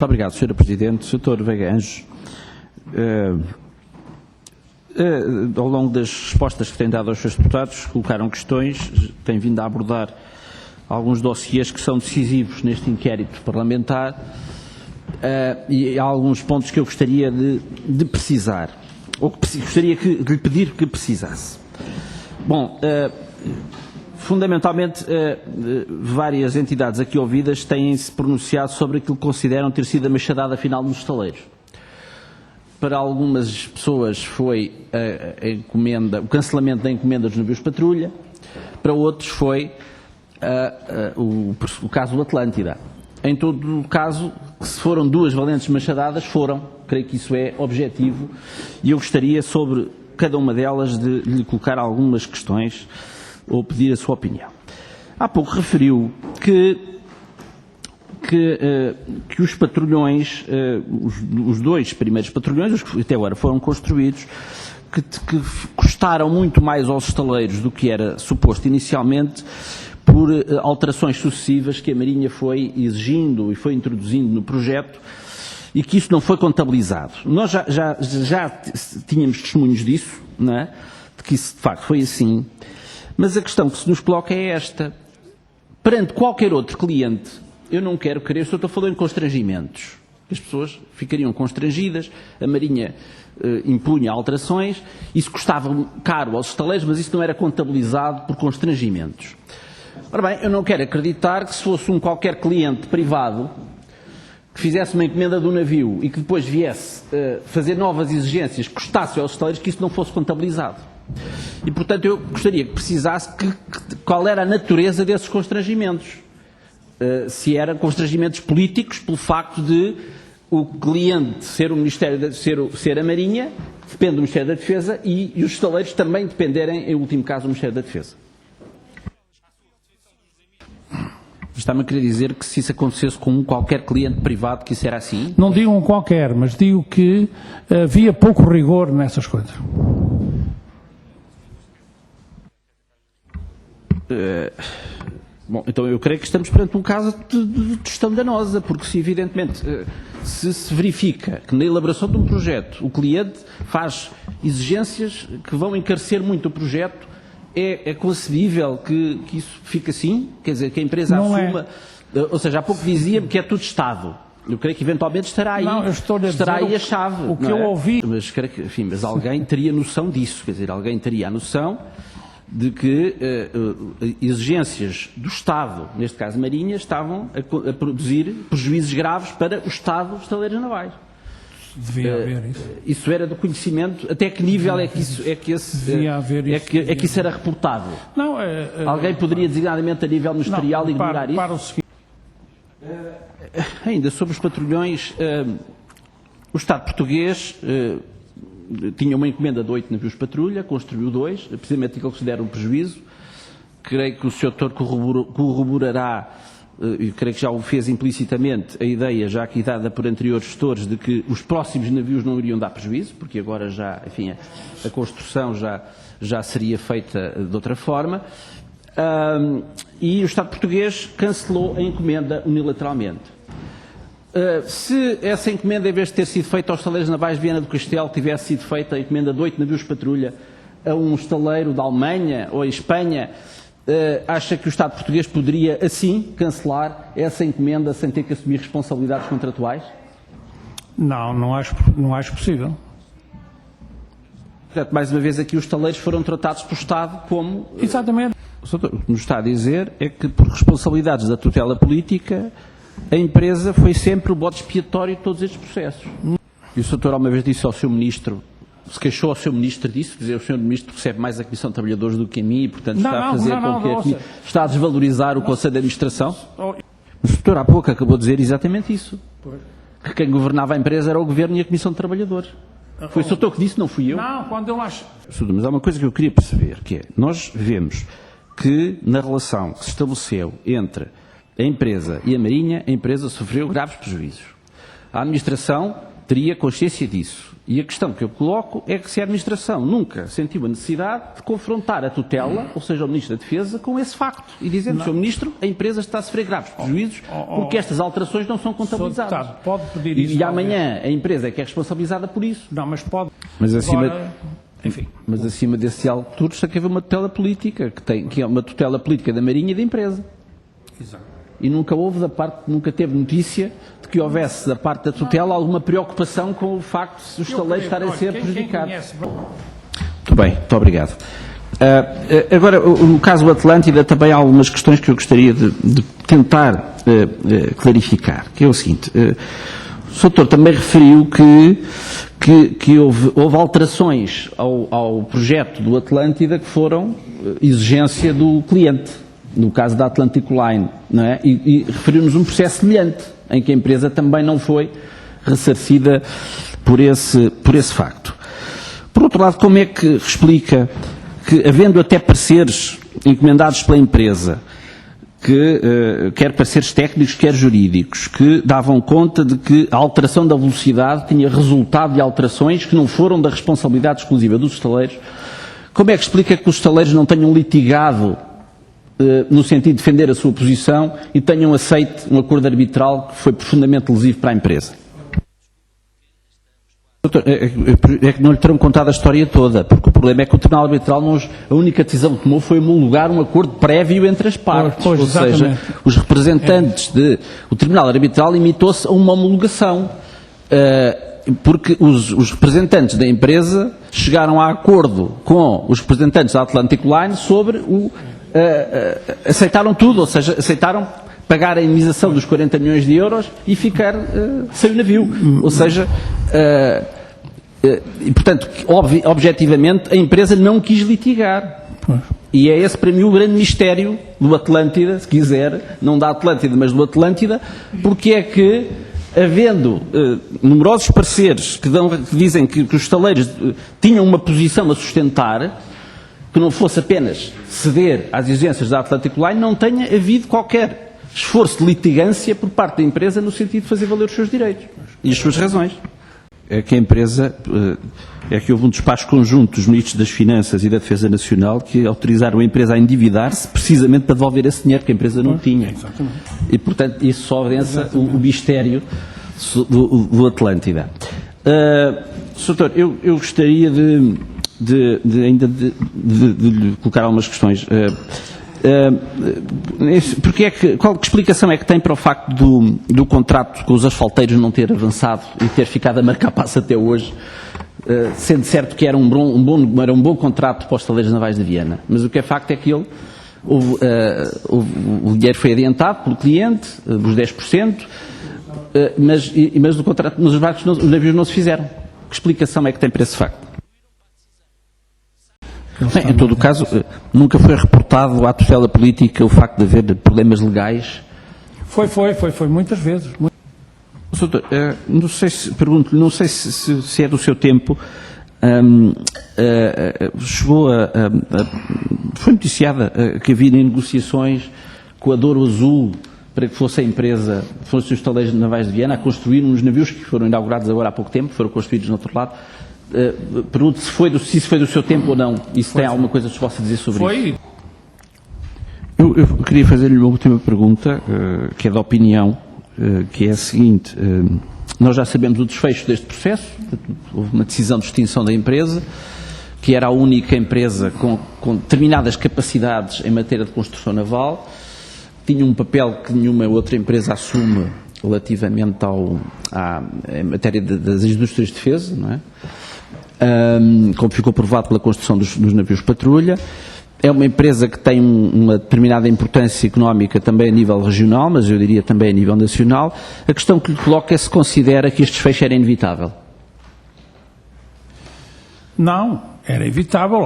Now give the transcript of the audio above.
Muito obrigado, Sr. Presidente. Sr. Veiga Anjos, ao longo das respostas que tem dado aos seus deputados, colocaram questões, tem vindo a abordar alguns dossiês que são decisivos neste inquérito parlamentar e há alguns pontos que eu gostaria de precisar, ou que gostaria de lhe pedir que precisasse. Bom, fundamentalmente, várias entidades aqui ouvidas têm-se pronunciado sobre aquilo que consideram ter sido a machadada final nos estaleiros. Para algumas pessoas foi o cancelamento da encomenda dos navios patrulha, para outros foi o caso do Atlântida. Em todo o caso, se foram duas valentes machadadas, creio que isso é objetivo, e eu gostaria sobre cada uma delas de lhe colocar algumas questões ou pedir a sua opinião. Há pouco referiu que os patrulhões, os dois primeiros patrulhões, os que até agora foram construídos, que custaram muito mais aos estaleiros do que era suposto inicialmente, por alterações sucessivas que a Marinha foi exigindo e foi introduzindo no projeto, e que isso não foi contabilizado. Nós já tínhamos testemunhos disso, não é? De que isso de facto foi assim, mas a questão que se nos coloca é esta: perante qualquer outro cliente, eu não quero crer, estou a falar em constrangimentos, as pessoas ficariam constrangidas, a Marinha impunha alterações, isso custava caro aos estaleiros, mas isso não era contabilizado por constrangimentos. Ora bem, eu não quero acreditar que se fosse qualquer cliente privado que fizesse uma encomenda do navio e que depois viesse fazer novas exigências que custasse aos estaleiros, que isso não fosse contabilizado. E, portanto, eu gostaria que precisasse qual era a natureza desses constrangimentos. Se eram constrangimentos políticos, pelo facto de o cliente ser o Ministério, ser a Marinha, que depende do Ministério da Defesa, e os estaleiros também dependerem, em último caso, do Ministério da Defesa. Está-me a querer dizer que se isso acontecesse com qualquer cliente privado, que isso era assim? Não digo um qualquer, mas digo que havia pouco rigor nessas coisas. Bom, então eu creio que estamos perante um caso de gestão danosa, porque se evidentemente se verifica que na elaboração de um projeto o cliente faz exigências que vão encarecer muito o projeto, é concebível que isso fique assim? Quer dizer, que a empresa assuma... Ou seja, há pouco dizia-me que é tudo Estado. Eu creio que eventualmente estará aí, não, eu estará aí a chave. O que eu ouvi... Mas, creio que, enfim, mas alguém teria noção disso, quer dizer, alguém teria a noção de que exigências do Estado, neste caso Marinha, estavam a produzir prejuízos graves para o Estado dos estaleiros navais. Devia haver isso. Isso era do conhecimento, até que nível é que isso era reportado? Não, alguém poderia designadamente a nível ministerial ignorar isso? Para o seguinte. Ainda sobre os patrulhões, o Estado português tinha uma encomenda de 8 navios patrulha, construiu 2, precisamente aquilo que se der um prejuízo. Creio que o Sr. Doutor corroborará, e creio que já o fez implicitamente, a ideia já aqui dada por anteriores gestores de que os próximos navios não iriam dar prejuízo, porque agora já, enfim, a construção já seria feita de outra forma, e o Estado português cancelou a encomenda unilateralmente. Se essa encomenda, em vez de ter sido feita aos estaleiros navais de Viana do Castelo, tivesse sido feita a encomenda de 8 navios patrulha a um estaleiro da Alemanha ou em Espanha, acha que o Estado português poderia, assim, cancelar essa encomenda sem ter que assumir responsabilidades contratuais? Não acho possível. Portanto, mais uma vez aqui os estaleiros foram tratados pelo Estado como... Exatamente. O que nos está a dizer é que, por responsabilidades da tutela política, a empresa foi sempre o bode expiatório de todos estes processos. E o Sr. Doutor alguma vez disse ao Sr. Ministro, se queixou ao Sr. Ministro disso, quer dizer, o Sr. Ministro recebe mais a Comissão de Trabalhadores do que a mim e, portanto, está a fazer com que aqui está a desvalorizar o Conselho de Administração. Mas o Sr. Doutor há pouco acabou de dizer exatamente isso. Que quem governava a empresa era o Governo e a Comissão de Trabalhadores. Foi o Sr. Doutor que disse, não fui eu. Não, quando eu acho... Mas há uma coisa que eu queria perceber, que é, nós vemos que na relação que se estabeleceu entre a empresa e a Marinha, a empresa sofreu graves prejuízos. A administração teria consciência disso. E a questão que eu coloco é que se a administração nunca sentiu a necessidade de confrontar a tutela, ou seja, o Ministro da Defesa, com esse facto. E dizendo, Sr. Ministro, a empresa está a sofrer graves prejuízos porque estas alterações não são contabilizadas. Deputado, pode pedir isso. E amanhã a empresa é que é responsabilizada por isso. Não, mas pode. Mas acima, Agora, enfim. mas acima desse diálogo tudo, está a haver uma tutela política, que é uma tutela política da Marinha e da empresa. Exato. E nunca nunca teve notícia de que houvesse da parte da tutela alguma preocupação com o facto de os estaleiros estarem a ser prejudicados. Muito bem, muito obrigado. Agora, no caso do Atlântida, também há algumas questões que eu gostaria de tentar clarificar, que é o seguinte. O Sr. Doutor também referiu que houve alterações ao projeto do Atlântida que foram exigência do cliente, no caso da Atlantic Line, não é? E referiu-nos um processo semelhante, em que a empresa também não foi ressarcida por esse facto. Por outro lado, como é que explica que, havendo até pareceres encomendados pela empresa, quer pareceres técnicos, quer jurídicos, que davam conta de que a alteração da velocidade tinha resultado de alterações que não foram da responsabilidade exclusiva dos estaleiros, como é que explica que os estaleiros não tenham litigado no sentido de defender a sua posição e tenham aceito um acordo arbitral que foi profundamente lesivo para a empresa? Doutor, é que não lhe terão contado a história toda, porque o problema é que o Tribunal Arbitral, a única decisão que tomou foi homologar um acordo prévio entre as partes. Pois, ou seja, os representantes o Tribunal Arbitral limitou-se a uma homologação, porque os representantes da empresa chegaram a acordo com os representantes da Atlantic Line sobre aceitaram tudo, ou seja, aceitaram pagar a indemnização dos 40 milhões de euros e ficar sem o navio. Ou seja, e portanto, objetivamente, a empresa não quis litigar. E é esse para mim o grande mistério do Atlântida, se quiser, não da Atlântida, mas do Atlântida, porque é que, havendo numerosos pareceres que dizem que os estaleiros tinham uma posição a sustentar, que não fosse apenas ceder às exigências da Atlantic Line, não tenha havido qualquer esforço de litigância por parte da empresa no sentido de fazer valer os seus direitos e as suas razões. É que a empresa, é que houve um despacho conjunto dos Ministros das Finanças e da Defesa Nacional que autorizaram a empresa a endividar-se precisamente para devolver esse dinheiro que a empresa não tinha. E, portanto, isso só adensa o mistério do Atlântida. Sr. Doutor, eu gostaria de lhe colocar algumas questões. Qual explicação é que tem para o facto do contrato com os asfalteiros não ter avançado e ter ficado a marcar passo até hoje, sendo certo que era um bom contrato para os estaleiros navais de Viana, mas o que é facto é que o dinheiro foi adiantado pelo cliente, os 10%, mas o contrato, nos barcos, os navios não se fizeram. Que explicação é que tem para esse facto? Bem, em todo o caso, nunca foi reportado à tutela política o facto de haver problemas legais? Foi muitas vezes. Doutor, não sei se, pergunto-lhe, não sei se é do seu tempo, foi noticiada que havia negociações com a Douro Azul para que fosse a empresa, fossem os estaleiros navais de Viana a construir uns navios que foram inaugurados agora há pouco tempo, foram construídos no outro lado. Pergunto se isso foi do seu tempo ou não, e se tem alguma coisa que se possa dizer sobre isso. Eu queria fazer-lhe uma última pergunta, que é da opinião, que é a seguinte. Nós já sabemos o desfecho deste processo, houve uma decisão de extinção da empresa, que era a única empresa com determinadas capacidades em matéria de construção naval, tinha um papel que nenhuma outra empresa assume relativamente em matéria das indústrias de defesa, não é? Como ficou provado pela construção dos navios patrulha. É uma empresa que tem uma determinada importância económica também a nível regional, mas eu diria também a nível nacional. A questão que lhe coloco é se considera que este desfecho era inevitável. Não, era evitável.